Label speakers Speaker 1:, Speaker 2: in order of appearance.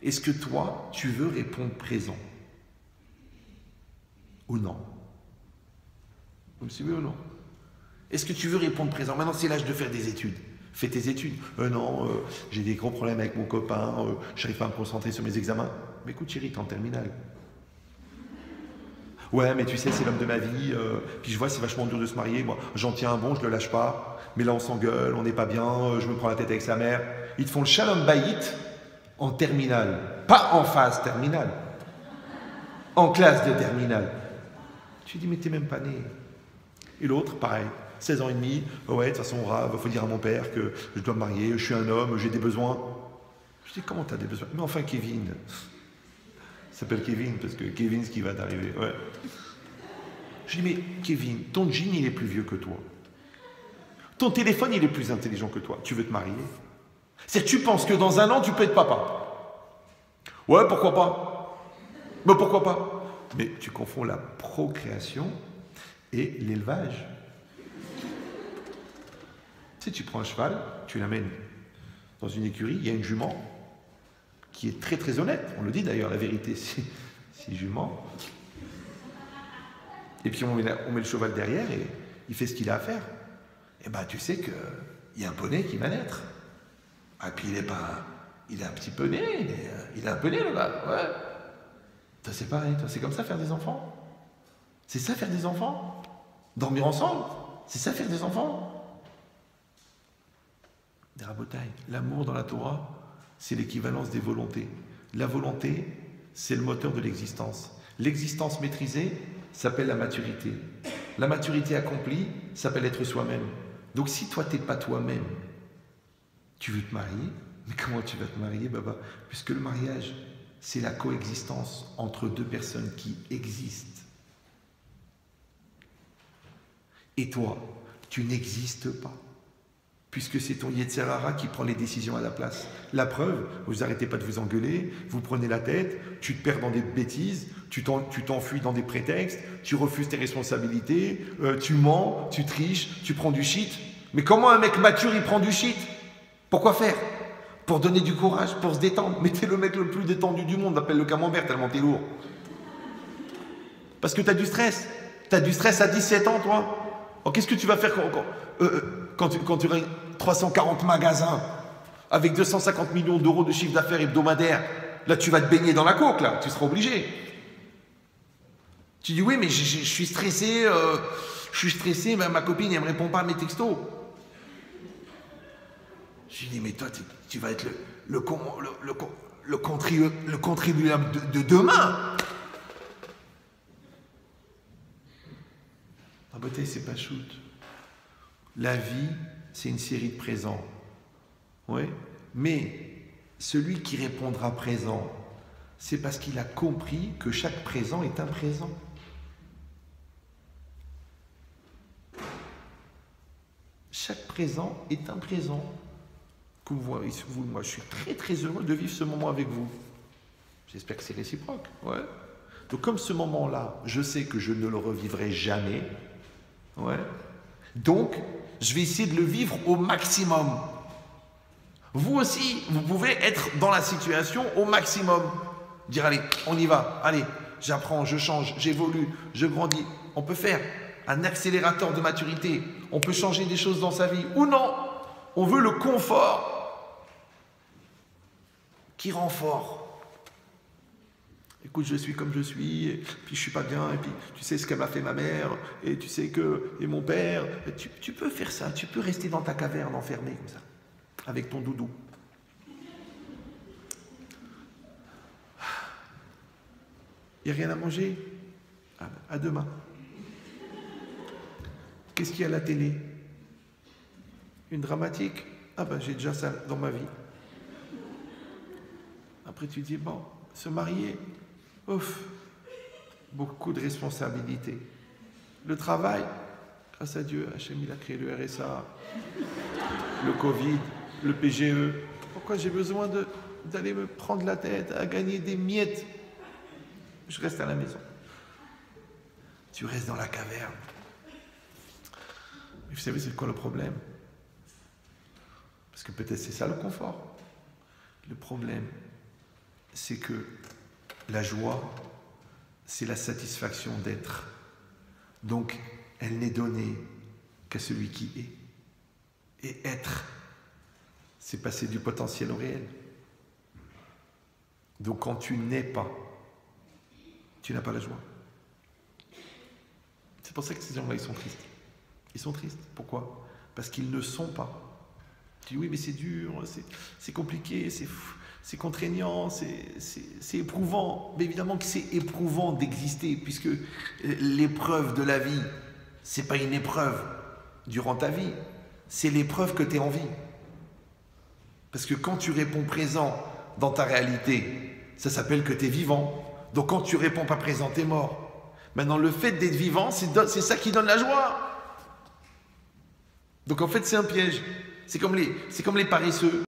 Speaker 1: Est-ce que toi, tu veux répondre présent? Ou non? Vous me suivez ou non? Est-ce que tu veux répondre présent? Maintenant, c'est l'âge de faire des études. Fais tes études. Non, j'ai des gros problèmes avec mon copain, je n'arrive pas à me concentrer sur mes examens. Mais écoute, chérie, t'es en terminale. Ouais, mais tu sais, c'est l'homme de ma vie, puis je vois, c'est vachement dur de se marier. Moi, j'en tiens un bon, je le lâche pas. Mais là, on s'engueule, on n'est pas bien, je me prends la tête avec sa mère. Ils te font le shalom bayit en terminale. Pas en phase terminale. En classe de terminale. Tu dis, mais t'es même pas né. Et l'autre, pareil, 16 ans et demi, ouais, de toute façon, il faut dire à mon père que je dois me marier, je suis un homme, j'ai des besoins. Je dis, comment t'as des besoins? Mais enfin, Kevin. Il s'appelle Kevin, parce que Kevin, ce qui va t'arriver. Ouais. Je dis, mais Kevin, ton jean, il est plus vieux que toi. Ton téléphone, il est plus intelligent que toi. Tu veux te marier? C'est-à-dire, tu penses que dans un an, tu peux être papa? Ouais, pourquoi pas? Mais pourquoi pas? Mais tu confonds la procréation et l'élevage. Tu sais, tu prends un cheval, tu l'amènes dans une écurie, il y a une jument qui est très très honnête. On le dit d'ailleurs, la vérité, c'est jument. Et puis on met le cheval derrière et il fait ce qu'il a à faire. Et ben tu sais qu'il y a un poney qui va naître. Ah, puis il est un petit poney, il a un poney le gars, ouais. Toi c'est pareil, toi c'est comme ça faire des enfants? C'est ça faire des enfants? Dormir ensemble? C'est ça faire des enfants? Des rabotailles. L'amour dans la Torah, c'est l'équivalence des volontés. La volonté, c'est le moteur de l'existence. L'existence maîtrisée s'appelle la maturité. La maturité accomplie s'appelle être soi-même. Donc si toi, tu n'es pas toi-même, tu veux te marier, mais comment tu vas te marier, Baba? Puisque le mariage, c'est la coexistence entre deux personnes qui existent. Et toi, tu n'existes pas. Puisque c'est ton Yetzer Hara qui prend les décisions à la place. La preuve, vous n'arrêtez pas de vous engueuler, vous prenez la tête, tu te perds dans des bêtises, tu t'enfuis dans des prétextes, tu refuses tes responsabilités, tu mens, tu triches, tu prends du shit. Mais comment un mec mature, il prend du shit? Pourquoi faire? Pour donner du courage, pour se détendre. Mais t'es le mec le plus détendu du monde, appelle le camembert tellement t'es lourd. Parce que t'as du stress. T'as du stress à 17 ans, toi. Alors, qu'est-ce que tu vas faire quand tu auras 340 magasins avec 250 millions d'euros de chiffre d'affaires hebdomadaire? Là, tu vas te baigner dans la coke, là. Tu seras obligé. Tu dis, oui, mais je suis stressé, ma copine, elle ne me répond pas à mes textos. Je lui dis, mais toi, tu vas être le contribuable de demain. La beauté, c'est pas shoot. La vie, c'est une série de présents. Oui. Mais celui qui répondra présent, c'est parce qu'il a compris que chaque présent est un présent. Chaque présent est un présent. Comme vous, moi, je suis très très heureux de vivre ce moment avec vous. J'espère que c'est réciproque. Ouais. Donc comme ce moment-là, je sais que je ne le revivrai jamais. Ouais. Donc, je vais essayer de le vivre au maximum. Vous aussi, vous pouvez être dans la situation au maximum. Dire, allez, on y va. Allez, j'apprends, je change, j'évolue, je grandis. On peut faire un accélérateur de maturité. On peut changer des choses dans sa vie. Ou non, on veut le confort qui rend fort. Écoute, je suis comme je suis, et puis je suis pas bien, et puis tu sais ce qu'elle m'a fait ma mère, et tu sais que, et mon père, tu peux faire ça, tu peux rester dans ta caverne enfermée comme ça, avec ton doudou. Il n'y a rien à manger? Ah, à demain. Qu'est-ce qu'il y a à la télé? Une dramatique? Ah ben j'ai déjà ça dans ma vie. Après tu dis, bon, se marier, ouf, beaucoup de responsabilités. Le travail, grâce à Dieu, Hachem il a créé le RSA, le Covid, le PGE. Pourquoi j'ai besoin d'aller me prendre la tête à gagner des miettes? Je reste à la maison. Tu restes dans la caverne. Mais vous savez c'est quoi le problème? Parce que peut-être c'est ça le confort. Le problème, c'est que la joie, c'est la satisfaction d'être. Donc, elle n'est donnée qu'à celui qui est. Et être, c'est passer du potentiel au réel. Donc, quand tu n'es pas, tu n'as pas la joie. C'est pour ça que ces gens-là, ils sont tristes. Ils sont tristes. Pourquoi? Parce qu'ils ne sont pas. Tu dis oui, mais c'est dur, c'est compliqué, c'est contraignant, c'est éprouvant. Mais évidemment que c'est éprouvant d'exister, puisque l'épreuve de la vie, c'est pas une épreuve durant ta vie, c'est l'épreuve que tu es en vie. Parce que quand tu réponds présent dans ta réalité, ça s'appelle que tu es vivant. Donc quand tu réponds pas présent, tu es mort. Maintenant, le fait d'être vivant, c'est ça qui donne la joie. Donc en fait, c'est un piège. C'est comme les paresseux.